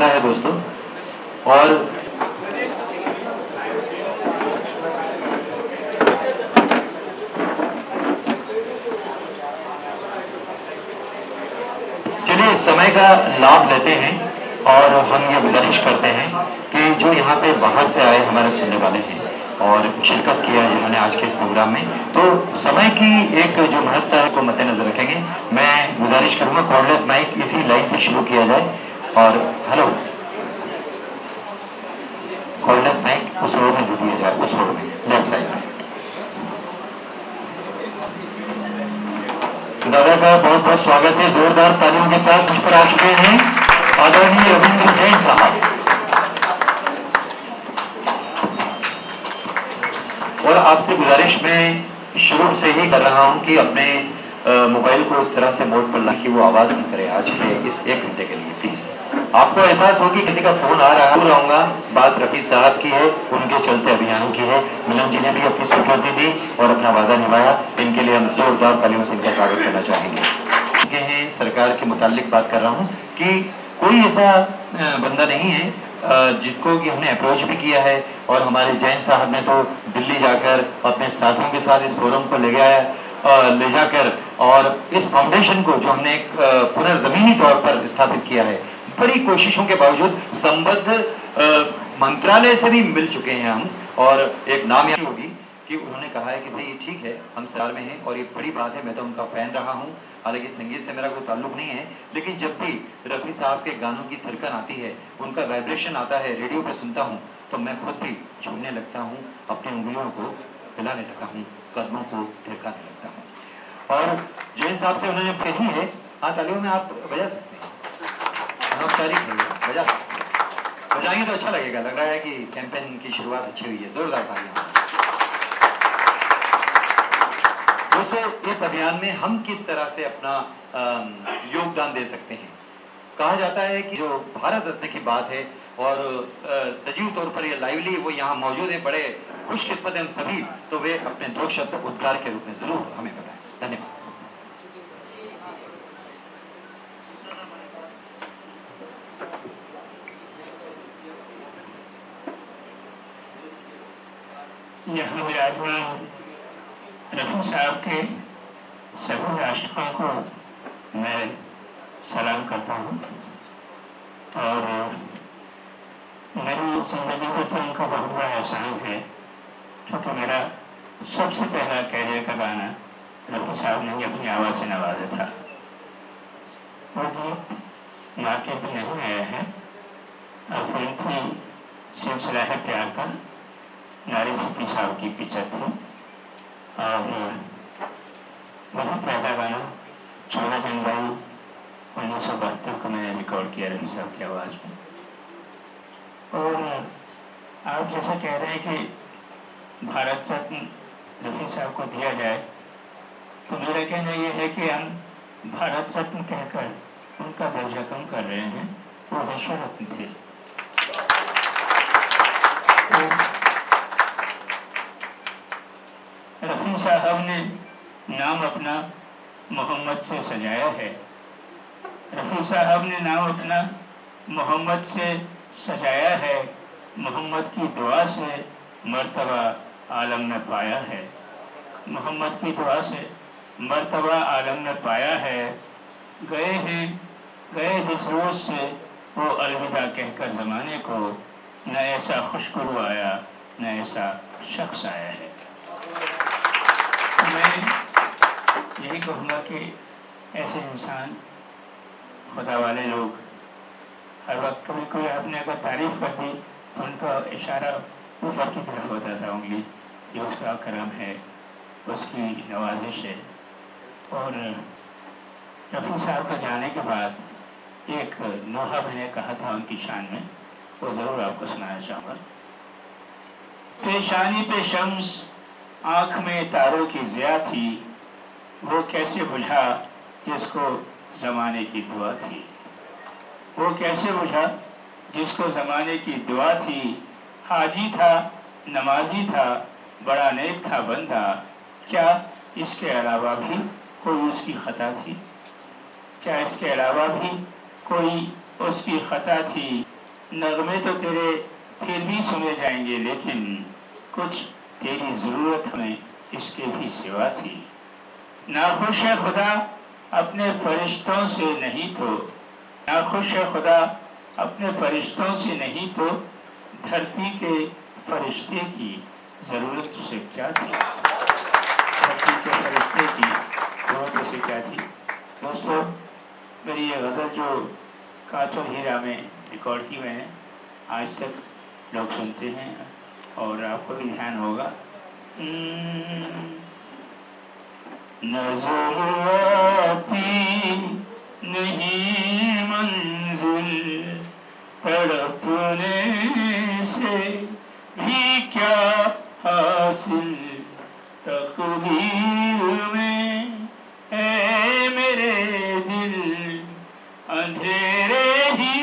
आता है दोस्तों। और चलिए समय का लाभ लेते हैं और हम ये गुजारिश करते हैं कि जो यहाँ पे बाहर से आए हमारे सुनने वाले हैं और शिरकत किया है जिन्होंने आज के इस प्रोग्राम में, तो समय की एक जो महत्ता है उसको मद्देनजर रखेंगे। मैं गुजारिश करूंगा कॉर्डलेस माइक इसी लाइन से शुरू किया जाए। और हेलो, कॉर्डलेस माइक उस रोड में दे दिया जाए, उस रोड में लेफ्ट साइड में। दादा का बहुत बहुत स्वागत है, जोरदार तालियों के साथ मुझ पर आ चुके हैं आदरणीय रविंद्र जैन साहब। और आपसे गुजारिश मैं शुरू से ही कर रहा हूं कि अपने मोबाइल को इस तरह से मोड पर लाके वो आवाज नहीं करे आज के इस 1 घंटे के लिए। प्लीज आपको एहसास हो कि किसी का फोन आ रहा है, रहूंगा बात रफी साहब की है, उनके चलते अभियानों की है। मिलन जी ने भी अपनी स्वीकृति दी और अपना वादा निभाया, इनके लिए हम जोरदार तालियों से इनका स्वागत करना चाहेंगे। हैं सरकार के मुतालिक बात कर रहा हूँ कि कोई ऐसा बंदा नहीं है जिसको कि हमने अप्रोच भी किया है, और हमारे जैन साहब ने तो दिल्ली जाकर अपने साथियों के साथ इस फोरम को ले जाकर और इस फाउंडेशन को जो हमने एक पुनर्जमीनी तौर पर स्थापित किया है, बड़ी कोशिशों के बावजूद संबद्ध मंत्रालय से भी मिल चुके हैं हम। और एक नाम याद होगी कि उन्होंने कहा है कि भाई ठीक है हम सरकार में हैं और ये बड़ी बात है, मैं तो उनका फैन रहा हूँ, हालांकि संगीत से मेरा कोई ताल्लुक नहीं है, लेकिन जब भी रफी साहब के गानों की थिरकन आती है, उनका वाइब्रेशन आता है, रेडियो पे सुनता हूँ, तो मैं खुद भी झूमने लगता हूँ, अपनी उंगलियों को हिलाने लगता हूँ, कदमों को थिरकाने लगता हूँ। और जैन साहब से उन्होंने कही है, हाँ तालियों में आप बजा सकते हैं, बजा सकते हैं, बजाएंगे तो अच्छा लगेगा। लग रहा है कि कैंपेन की शुरुआत अच्छी हुई है, जोरदार तालियां। दोस्तों इस अभियान में हम किस तरह से अपना योगदान दे सकते हैं? कहा जाता है कि जो भारत रत्न की बात है और सजीव तौर पर ये लाइवली वो यहाँ मौजूद है, बड़े खुशकिस्मत हैं हम सभी, तो वे अपने 2 शब्द उद्गार के रूप में जरूर हमें बताएं। धन्यवाद। यहाँ विराजमान रफी साहब के सभी राष्ट्रों को मैं सलाम करता हूँ, और मेरी जिंदगी में तो उनका बहुत बड़ा एहसान है, क्योंकि मेरा सबसे पहला कैरियर का गाना रफी साहब ने अपनी आवाज़ से नवाजा था। वो गीत मार्केट में नहीं आया है, और फिल्म थी सिलसिला है प्यार का, नारी शक्ति साहब की पिक्चर थी, और वही पहला गाना 14 जनवरी 1972 को मैंने रिकॉर्ड किया रफी साहब की आवाज़ में। और आप जैसा कह रहे हैं कि भारत रत्न रफी साहब को दिया जाए, तो मेरा कहना यह है कि हम भारत रत्न कहकर उनका दर्जा कम कर रहे हैं, वो विश्व रत्न थे। रफी साहब ने नाम अपना मोहम्मद से सजाया है, रफी साहब ने नाम अपना मोहम्मद से सजाया है, मोहम्मद की दुआ से मर्तबा आलम ने पाया है, मोहम्मद की दुआ से मर्तबा आलम ने पाया है। गए जिस रोज से वो अलविदा कहकर ज़माने को, न ऐसा खुशगुरू आया न ऐसा शख्स आया है। मैं यही कहूँगा कि ऐसे इंसान, खुदा वाले लोग, हर वक्त कभी कोई आपने अगर तारीफ कर दी तो उनका इशारा ऊपर की तरफ होता था, उंगली, ये उसका करम है, उसकी नवाजिश है। और रफी साहब को जाने के बाद एक नोहा मैंने कहा था उनकी शान में, वो ज़रूर आपको सुनाना चाहूँगा। पेशानी पे शम्स आँख में तारों की ज़िया थी, वो कैसे बुझा जिसको ज़माने की दुआ थी, वो कैसे बुझा जिसको ज़माने की दुआ थी। हाजी था नमाजी था बड़ा नेक था बंदा, क्या इसके अलावा भी कोई उसकी ख़ता थी, क्या इसके अलावा भी कोई उसकी ख़ता थी। नगमे तो तेरे फिर भी सुने जाएंगे, लेकिन कुछ तेरी जरूरत में इसके भी सिवा थी। नाखुश है खुदा अपने फरिश्तों से नहीं तो, नाखुश है खुदा अपने फरिश्तों से नहीं तो धरती के फरिश्ते की जरूरत उसे क्या थी। धरती के फरिश्ते की जरूरत उसे क्या थी। दोस्तों, मेरी ये गज़ल जो कांच और हीरा में रिकॉर्ड की मैंने, आज तक लोग सुनते हैं और आपको भी ध्यान होगा। नज़र आती नहीं मंजिल, तड़पने से भी क्या हासिल, तकदीर में है मेरे दिल, अंधेरे ही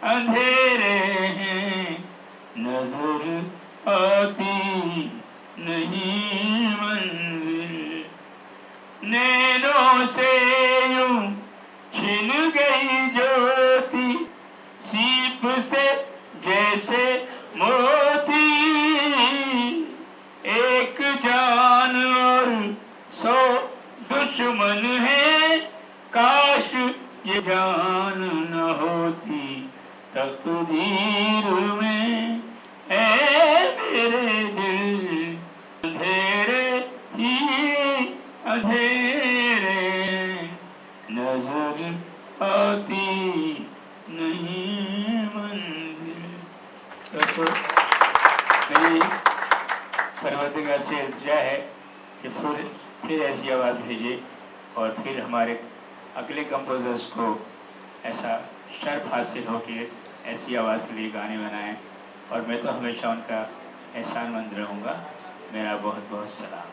अंधेरे हैं, नजर आती नहीं मंजिल। नैनों से यूं छिन गई ज्योति, सीप से जैसे मोती, एक जान और 100 दुश्मन है, काश ये जान न होती, तकदीर में है मेरे दिल, अंधेरे ही अंधेरे, नजर आती नहीं मंजिल। तो मेरी परवरदिगार से इल्तिजा है कि फिर ऐसी आवाज़ भेजे और फिर हमारे अगले कंपोजर्स को ऐसा शर्फ हासिल हो कि ऐसी आवाज़ के लिए गाने बनाएं, और मैं तो हमेशा उनका एहसानमंद रहूँगा। मेरा बहुत बहुत सलाम।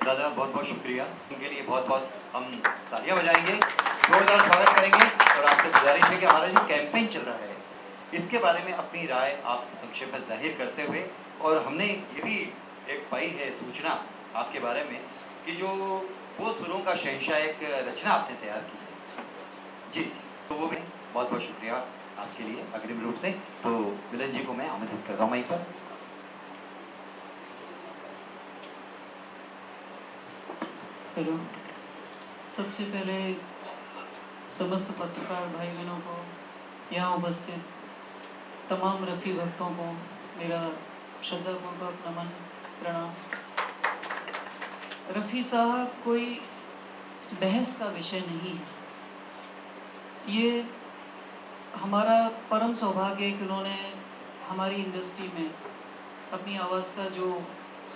दादा बहुत बहुत शुक्रिया। उनके लिए बहुत बहुत हम तालियां बजाएंगे, जोरदार स्वागत करेंगे। और आपसे गुजारिश है कि हमारा जो कैंपेन चल रहा है इसके बारे में अपनी राय आप संक्षेप में जाहिर करते हुए, और हमने ये भी एक पाई है सूचना आपके बारे में कि जो वो सुरों का शहंशाह एक रचना आपने तैयार की है। जी, तो वो भी बहुत बहुत शुक्रिया आपके लिए अग्रिम रूप से। तो मिलन जी को मैं आमंत्रित करता हूँ वहीं पर। हेलो, सबसे पहले समस्त पत्रकार भाई बहनों को, यहाँ उपस्थित तमाम रफ़ी भक्तों को मेरा श्रद्धापूर्वक नमन प्रणाम। रफ़ी साहब कोई बहस का विषय नहीं है। ये हमारा परम सौभाग्य है कि उन्होंने हमारी इंडस्ट्री में अपनी आवाज़ का जो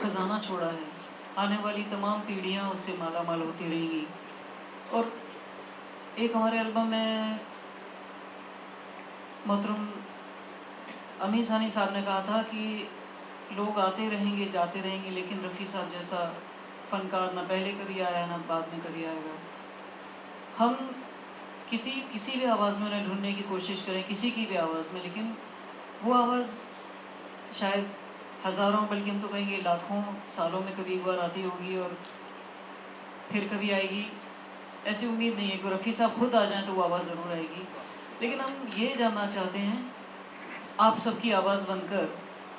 खजाना छोड़ा है, आने वाली तमाम पीढ़ियाँ उससे माला माल होती रहेंगी। और एक हमारे एल्बम में मोहतरम अमीर सानी साहब ने कहा था कि लोग आते रहेंगे जाते रहेंगे, लेकिन रफ़ी साहब जैसा फ़नकार न पहले कभी आया न बाद में कभी आएगा। हम किसी भी आवाज़ में उन्हें ढूंढने की कोशिश करें, किसी की भी आवाज़ में, लेकिन वो आवाज़ शायद हज़ारों बल्कि हम तो कहेंगे लाखों सालों में कभी एक बार आती होगी और फिर कभी आएगी। ऐसी उम्मीद नहीं है कि रफ़ी साहब खुद आ जाएं तो वो आवाज़ ज़रूर आएगी। लेकिन हम ये जानना चाहते हैं आप सबकी आवाज़ बनकर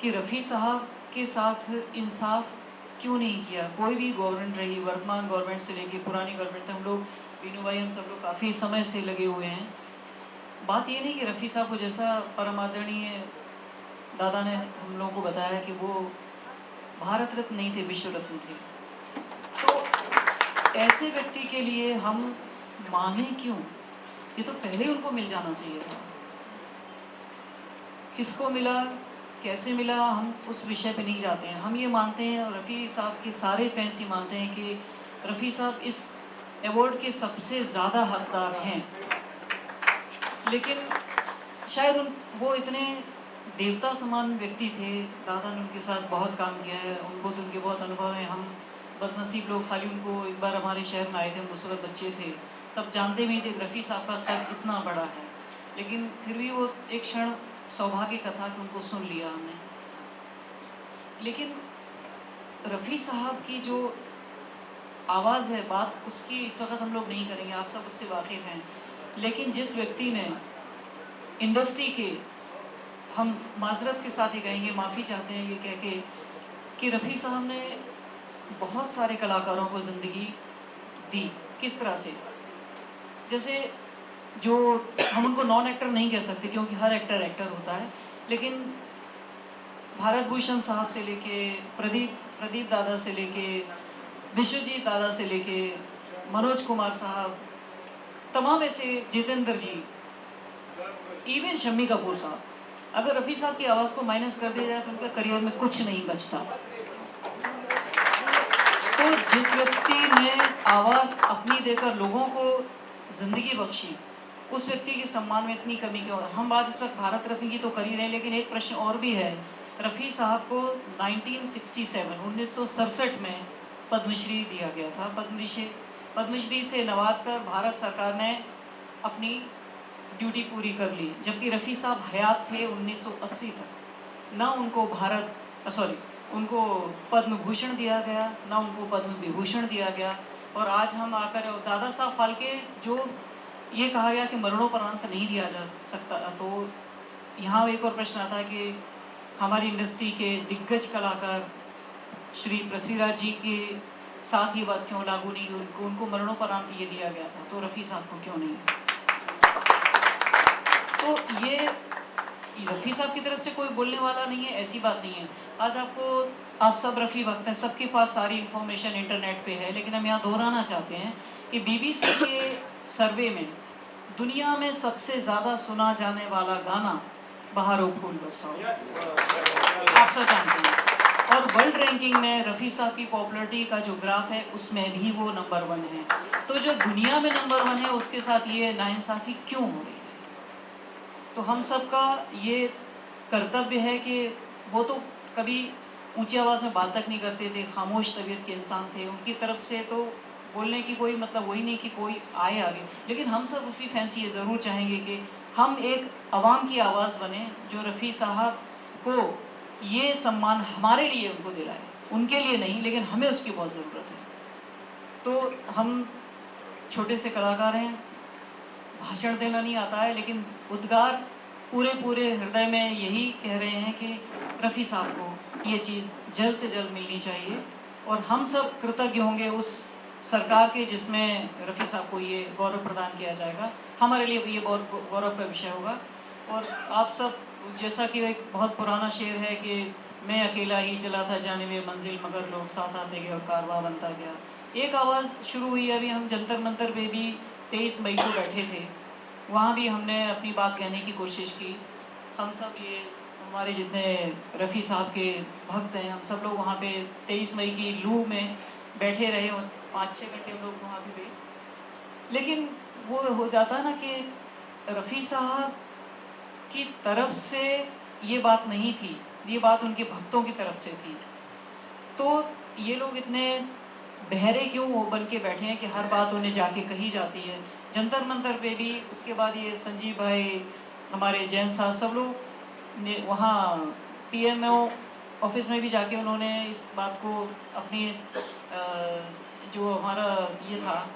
कि रफ़ी साहब के साथ इंसाफ क्यों नहीं किया। कोई भी गवर्नमेंट रही, वर्तमान गवर्नमेंट से लेके पुरानी गवर्नमेंट तक, हम लोग बीनू भाई हम सब लोग काफ़ी समय से लगे हुए हैं। बात ये नहीं कि रफ़ी साहब को जैसा परम आदरणीय दादा ने हम लोगों को बताया कि वो भारत रत्न नहीं थे, विश्व रत्न थे। तो ऐसे व्यक्ति के लिए हम मांगे क्यों? ये तो पहले उनको मिल जाना चाहिए था। किसको मिला, कैसे मिला, हम उस विषय पे नहीं जाते हैं। हम ये मानते हैं, और रफ़ी साहब के सारे फैंस ही मानते हैं कि रफ़ी साहब इस अवार्ड के सबसे ज़्यादा हकदार हैं। लेकिन शायद वो इतने देवता समान व्यक्ति थे, दादा ने उनके साथ बहुत काम किया है, उनको तो उनके बहुत अनुभव हैं। हम बदनसीब लोग खाली उनको एक बार हमारे शहर में आए थे, हम उस वक्त बच्चे थे, तब जानते भी थे रफ़ी साहब का कद इतना बड़ा है। लेकिन फिर भी वो एक क्षण सौभाग्य का था कि उनको सुन लिया हमने। लेकिन रफ़ी साहब की जो आवाज़ है, बात उसकी इस वक्त हम लोग नहीं करेंगे, आप सब उससे वाकिफ़ हैं। लेकिन जिस व्यक्ति ने इंडस्ट्री के, हम माजरत के साथ ही कहेंगे, माफ़ी चाहते हैं ये कह के कि रफ़ी साहब ने बहुत सारे कलाकारों को ज़िंदगी दी। किस तरह से? जैसे जो हम उनको नॉन एक्टर नहीं कह सकते क्योंकि हर एक्टर एक्टर होता है, लेकिन भारत भूषण साहब से लेके प्रदीप दादा से लेके विश्वजीत दादा से लेके मनोज कुमार साहब, तमाम ऐसे, जितेंद्र जी, इवन शम्मी कपूर साहब, अगर रफ़ी साहब की आवाज़ को माइनस कर दिया जाए तो उनका करियर में कुछ नहीं बचता। तो जिस व्यक्ति ने आवाज़ अपनी देकर लोगों को ज़िंदगी बख्शी, उस व्यक्ति के सम्मान में इतनी कमी क्यों? हम बात इस वक्त भारत रत्न की तो कर ही रहे हैं, लेकिन एक प्रश्न और भी है। रफ़ी साहब को 1967 में पद्मश्री दिया गया था। पद्मश्री से नवाजकर भारत सरकार ने अपनी ड्यूटी पूरी कर ली, जबकि रफ़ी साहब हयात थे 1980 तक। ना उनको उनको पद्म भूषण दिया गया, ना उनको पद्म विभूषण दिया गया। और आज हम आकर दादा साहब फाल्के, जो ये कहा गया कि मरणोपरांत नहीं दिया जा सकता, तो यहाँ एक और प्रश्न आता है कि हमारी इंडस्ट्री के दिग्गज कलाकार श्री पृथ्वीराज जी के साथ ये बात क्यों लागू नहीं हुई? उनको मरणोपरांत ये दिया गया था, तो रफ़ी साहब को क्यों नहीं? तो ये रफ़ी साहब की तरफ से कोई बोलने वाला नहीं है, ऐसी बात नहीं है। आज आप सब रफ़ी भक्त हैं, सबके पास सारी इंफॉर्मेशन इंटरनेट पे है, लेकिन हम यहाँ दोहराना चाहते हैं कि BBC के सर्वे में दुनिया में सबसे ज़्यादा सुना जाने वाला गाना बहारो फूल बरसाओ, आप सब जानते हैं। और वर्ल्ड रैंकिंग में रफ़ी साहब की पॉपुलैरिटी का जो ग्राफ है, उसमें भी वो नंबर 1 है। तो जो दुनिया में नंबर 1 है, उसके साथ ये नाइंसाफ़ी क्यों हो रही है? तो हम सबका ये कर्तव्य है कि वो तो कभी ऊंची आवाज़ में बात तक नहीं करते थे, खामोश तबीयत के इंसान थे, उनकी तरफ से तो बोलने की कोई मतलब वही नहीं कि कोई आए आगे। लेकिन हम सब रफ़ी फैंस ये ज़रूर चाहेंगे कि हम एक आवाम की आवाज़ बने जो रफ़ी साहब को ये सम्मान हमारे लिए उनको दिलाए, उनके लिए नहीं, लेकिन हमें उसकी बहुत ज़रूरत है। तो हम छोटे से कलाकार हैं, भाषण देना नहीं आता है, लेकिन उद्गार पूरे हृदय में यही कह रहे हैं कि रफ़ी साहब को ये चीज़ जल्द से जल्द मिलनी चाहिए। और हम सब कृतज्ञ होंगे उस सरकार के जिसमें रफ़ी साहब को ये गौरव प्रदान किया जाएगा। हमारे लिए ये बहुत गौरव का विषय होगा। और आप सब, जैसा कि एक बहुत पुराना शेर है कि मैं अकेला ही चला था जाने में मंजिल, मगर लोग साथ आते गए और कारवां बनता गया। एक आवाज़ शुरू हुई, अभी हम जंतर मंतर पे भी 23 मई को बैठे थे, वहाँ भी हमने अपनी बात कहने की कोशिश की। हम सब, ये हमारे जितने रफ़ी साहब के भक्त हैं, हम सब लोग वहाँ पे 23 मई की लू में बैठे रहे और 5-6 घंटे हम लोग वहाँ पे गए। लेकिन वो हो जाता है ना कि रफ़ी साहब की तरफ से ये बात नहीं थी, ये बात उनके भक्तों की तरफ से थी। तो ये लोग इतने बहरे क्यों वो बन के बैठे हैं कि हर बात उन्हें जाके कही जाती है। जंतर मंतर पे भी, उसके बाद ये संजीव भाई, हमारे जैन साहब, सब लोग ने वहाँ PMO ऑफिस में भी जाके उन्होंने इस बात को अपनी जो हमारा ये था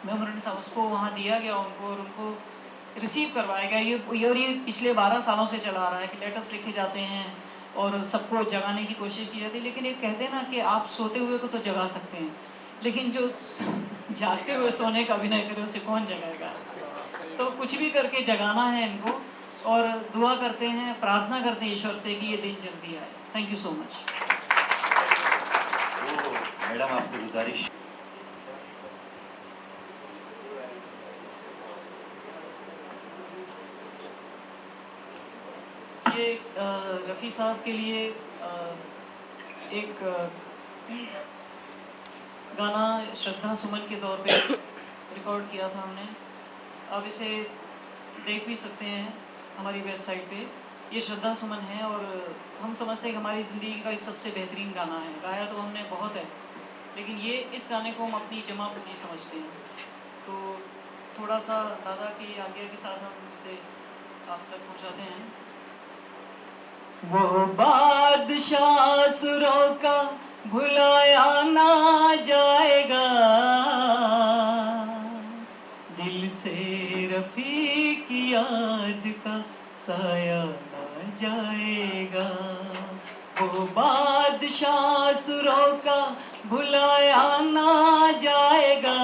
मेमोरेंडम था, उसको वहाँ दिया गया उनको, और उनको रिसीव करवाया गया। ये पिछले 12 सालों से चला रहा है कि लेटर्स लिखे जाते हैं और सबको जगाने की कोशिश की जाती है। लेकिन एक कहते हैं ना कि आप सोते हुए को तो जगा सकते हैं, लेकिन जो जागते हुए सोने का अभिनय करे उसे कौन जगाएगा? तो कुछ भी करके जगाना है इनको, और दुआ करते हैं, प्रार्थना करते हैं ईश्वर से कि ये दिन जल्दी आए। Thank you so much. Madam, आपसे गुजारिश, ये रफ़ी साहब के लिए एक गाना श्रद्धा सुमन के तौर पे रिकॉर्ड किया था हमने। आप इसे देख भी सकते हैं हमारी वेबसाइट पे। ये श्रद्धा सुमन है और हम समझते हैं कि हमारी ज़िंदगी का ये सबसे बेहतरीन गाना है। गाया तो हमने बहुत है, लेकिन ये इस गाने को हम अपनी जमा पूंजी समझते हैं। तो थोड़ा सा दादा की आज्ञा के साथ हम उसे आप तक पहुँचाते हैं। वो बादशाह सुरों का भुलाया ना जाएगा, दिल से रफ़ी की याद का साया ना जाएगा। वो बादशाह सुरों का भुलाया ना जाएगा,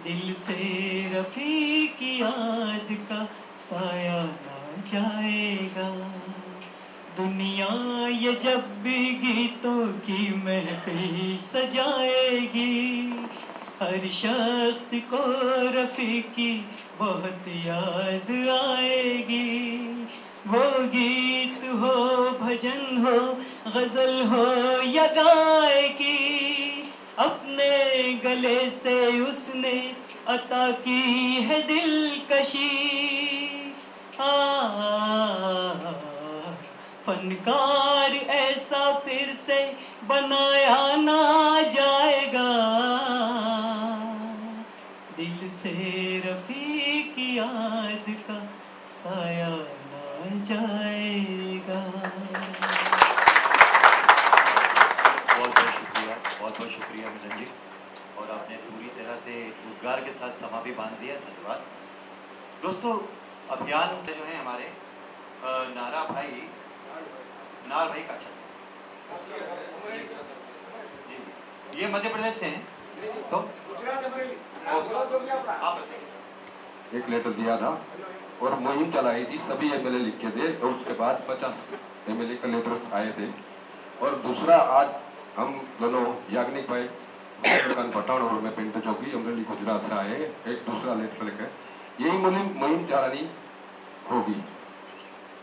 दिल से रफ़ी की याद का साया ना जाएगा। दुनिया ये जब भी गीतों की महफिल सजाएगी, हर शख्स को रफ़ी की बहुत याद आएगी। वो गीत हो, भजन हो, गज़ल हो या गाएगी, अपने गले से उसने अता की है दिलकशी। फनकार ऐसा फिर से बनाया ना जाएगा, दिल से रफ़ी की याद का साया ना जाएगा। बहुत बहुत शुक्रिया मिलन जी, और आपने पूरी तरह से उद्गार के साथ समा भी बांध दिया। धन्यवाद दोस्तों। अभियान जो है हमारे नारा भाई का जी, ये मध्य प्रदेश से हैं, तो आप बताइए। एक लेटर दिया था और मुहिम चलाई थी, सभी एमएलए लिख के थे, और उसके बाद 50 एमएलए का लेटर आए थे। और दूसरा, आज हम दोनों याग्निक भाई पठान और मैं पिंटू जोगी अमरेली गुजरात से आए, एक दूसरा लेटर लेकर यही मुहिम चलानी होगी।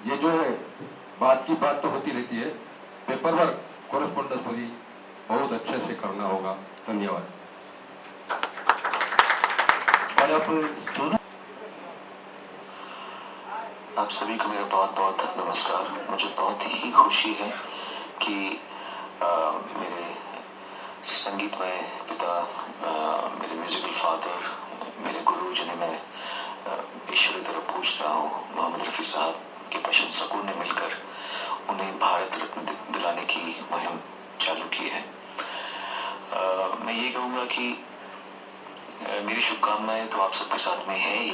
ये जो है बात की बात तो होती रहती है, पेपर वर्क कॉरेस्पॉन्डेंस पूरी बहुत अच्छे से करना होगा। धन्यवाद। और अब सुनो, आप सभी को मेरा बहुत बहुत नमस्कार। मुझे बहुत ही खुशी है कि मेरे संगीतमय पिता, मेरे म्यूजिकल फादर, मेरे गुरु जिन्हें मैं ईश्वर की तरफ पूछता हूँ, मोहम्मद रफ़ी साहब के प्रशंसकों ने मिलकर उन्हें भारत रत्न दिलाने की मुहिम चालू की है। मैं ये कहूँगा कि मेरी शुभकामनाएं तो आप सबके साथ में है ही,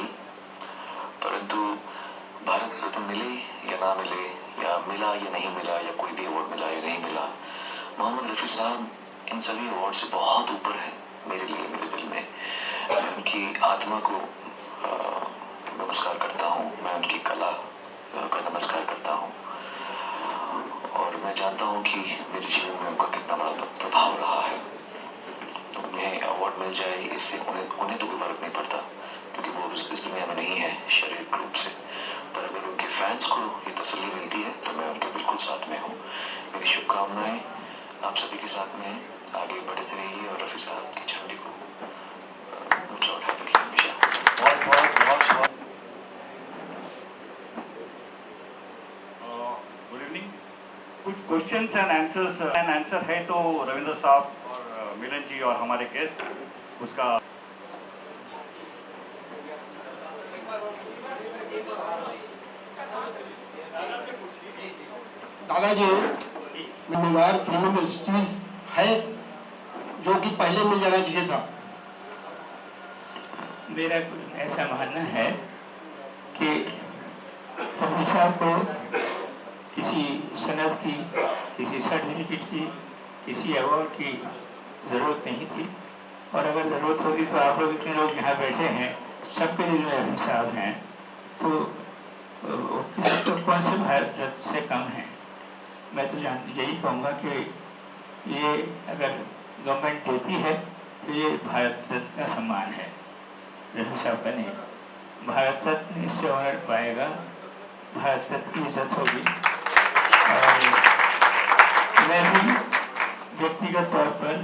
परंतु भारत रत्न मिले या ना मिले, या मिला या नहीं मिला, या कोई भी अवार्ड मिला या नहीं मिला, मोहम्मद रफ़ी साहब इन सभी अवार्ड से बहुत ऊपर है मेरे लिए, मेरे दिल में। मैं उनकी आत्मा को नमस्कार करता हूँ, मैं उनकी कला का नमस्कार करता हूँ, और मैं जानता हूँ कि मेरे जीवन में उनका कितना बड़ा प्रभाव रहा है। उन्हें अवार्ड मिल जाए, इससे उन्हें तो कोई फर्क नहीं पड़ता, क्योंकि वो इस दुनिया में नहीं है शारीरिक रूप से, पर अगर उनके फैंस को ये तसल्ली मिलती है तो मैं उनके बिल्कुल साथ में हूँ। मेरी शुभकामनाएं आप सभी के साथ में, आगे बढ़ते रहिए और रफ़ी साहब की झंडी को ऊंचा उठाए रखिए हमेशा। बहुत गुड इवनिंग। कुछ क्वेश्चंस एंड आंसर है तो रविंद्र साहब और मिलन जी और हमारे गेस्ट उसका दादाजी जिम्मेदार फिल्म इंडस्ट्रीज है जो कि पहले मिल जाना चाहिए था। मेरा ऐसा मानना है कि रफ़ी साहब को किसी सनद की, किसी सर्टिफिकेट की, किसी अवार्ड की ज़रूरत नहीं थी, और अगर ज़रूरत होती तो आप लोग इतने लोग यहाँ बैठे हैं, सबके दिल में रफ़ी साहब हैं, तो किसी को कौन से भारत रत्न से कम है। मैं तो यही कहूँगा कि ये अगर गवर्नमेंट देती है तो ये भारत रत्न का सम्मान है, रफ़ी साहब का नहीं। भारत रत्न इससे ऑनर पाएगा, भारत रत्न की इज्जत होगी। और मैं भी व्यक्तिगत तौर पर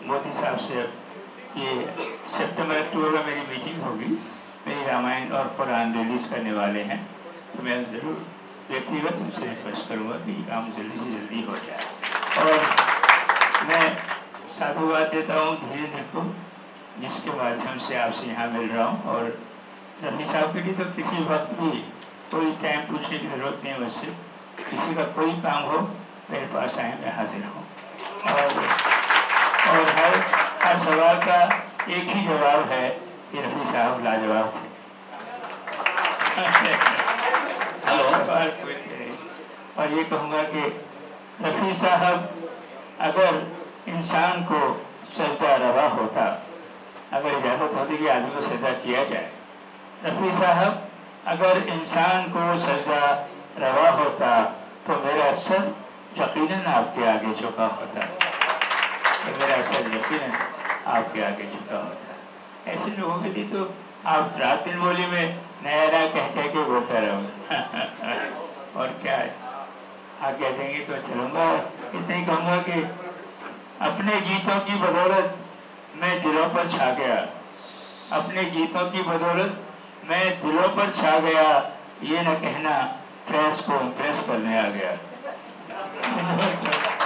मोदी साहब से ये सितंबर अक्टूबर में मेरी मीटिंग होगी, मेरी रामायण और पुराण रिलीज करने वाले हैं, तो मैं ज़रूर व्यक्तिगत उनसे रिक्वेस्ट करूँगा कि काम जल्दी से जल्दी हो जाए। और मैं साधुवाद देता हूँ धीरे को, जिसके माध्यम से आपसे यहाँ मिल रहा हूँ। और रफ़ी साहब के लिए तो किसी वक्त भी कोई टाइम पूछने की जरूरत नहीं है मुझसे। किसी का कोई काम हो मेरे पास आए, मैं हाजिर हूँ। और हर सवाल का एक ही जवाब है कि रफी साहब लाजवाब थे। और ये कहूँगा कि रफी साहब अगर इंसान को सजदा रवा होता, अगर इजाजत होती कि आदमी को सजदा किया जाए, रफी साहब अगर इंसान को सजदा रवा होता तो मेरा सर यकीनन आपके आगे झुका होता, तो मेरा सर यकीनन आपके आगे झुका होता। ऐसे लोगों के लिए तो आप रात दिन बोली में नया नया कह के बोलता रहो। और क्या है, आज्ञा देंगे तो चलूंगा। इतना ही कहूंगा कि अपने गीतों की बदौलत मैं दिलों पर छा गया, अपने गीतों की बदौलत मैं दिलों पर छा गया, ये न कहना प्रेस को इम्प्रेस करने आ गया।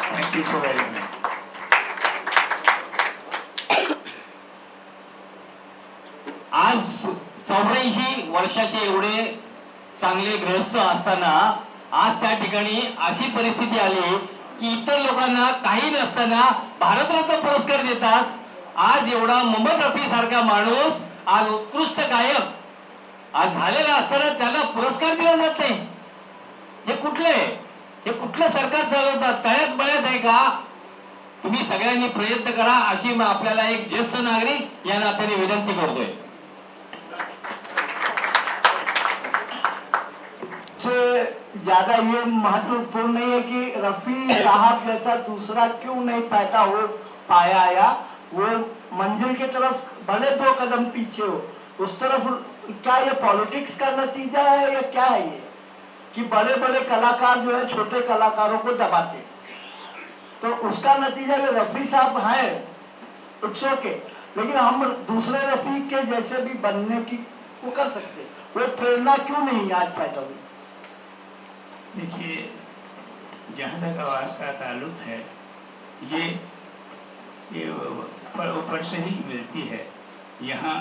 Thank you so very much. आज 84 वर्षाचे एवढे चांगले गृहस्थ असताना आज त्या ठिकाणी अशी परिस्थिती आली की इतर लोकांना काही नसताना भारतरत्न पुरस्कार देतात। आज एवढा मोहम्मद रफी सारखा माणूस आज उत्कृष्ट गायक आज झालेला असताना त्याला पुरस्कार दिला जात नाही। हे कुठलं सरकार चालवतात? तळ्यात बळ्यात आहे का? तुम्ही सगळ्यांनी प्रयत्न करा अशी मी आपल्याला एक ज्येष्ठ नागरिक या नात्याने विनंती करतोय। ज्यादा ये महत्वपूर्ण नहीं है कि रफी साहब जैसा दूसरा क्यों नहीं पैदा हो पाया, या वो मंजिल की तरफ भले 2 कदम पीछे हो, उस तरफ क्या ये पॉलिटिक्स का नतीजा है या क्या है ये कि बड़े बड़े कलाकार जो है छोटे कलाकारों को दबाते, तो उसका नतीजा जो रफी साहब है इट्स ओके, लेकिन हम दूसरे रफी के जैसे भी बनने की वो कर सकते, वो प्रेरणा क्यों नहीं आज पैदा हुई? देखिए, जहाँ तक आवाज का ताल्लुक है, ये ऊपर से ही मिलती है। यहाँ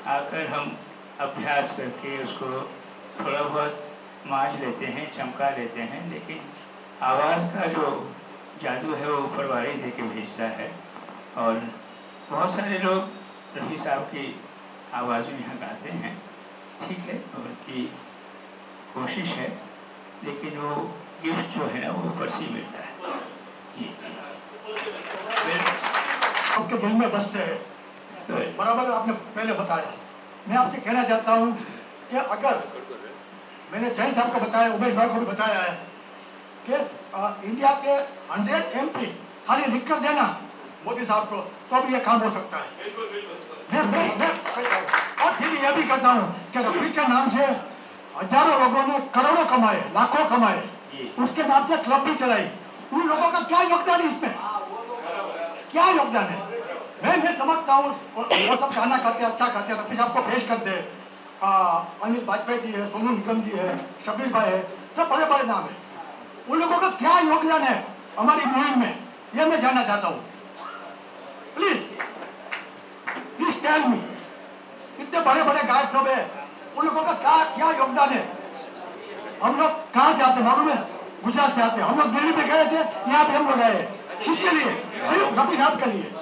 आकर हम अभ्यास करके उसको थोड़ा बहुत मांझ लेते हैं, चमका लेते हैं, लेकिन आवाज़ का जो जादू है वो ऊपर वाले दे के भेजता है। और बहुत सारे लोग रफी साहब की आवाज़ में यहाँ गाते हैं, ठीक है, उनकी कोशिश है, लेकिन वो गिफ्ट जो है ना वो ऊपर से ही मिलता है। जी आपके दिल में बसते हैं, बराबर आपने पहले बताया। मैं आपसे कहना चाहता हूँ कि अगर मैंने जैन साहब को बताया, उमेश भाई को भी बताया है कि इंडिया के 100 MP खाली लिख कर देना मोदी साहब को, तो भी ये काम हो सकता है। मैं और फिर यह भी कहता हूँ कि रफी के नाम से हजारों लोगों ने करोड़ों कमाए, लाखों कमाए, उसके नाम से क्लब भी चलाई। उन लोगों का क्या योगदान है इसमें? क्या योगदान है? मैं समझता हूँ वो सब गाना करते, अच्छा करते, रफी साहब को पेश कर दे। अनिल वाजपेयी जी है, सोनू निगम जी है, शबीर भाई है, सब बड़े बड़े नाम है। उन लोगों का क्या योगदान है हमारी मुहिम में, ये मैं जानना चाहता हूँ। प्लीज टेल मी, इतने बड़े बड़े गायक सब है, उन लोगों का क्या योगदान है? हम लोग कहाँ से आते हैं मालूम है? गुजरात से आते हैं। हम लोग दिल्ली में गए थे, यहाँ पे हम लोग आए, किसके लिए? सिर्फ रफी साहब के लिए।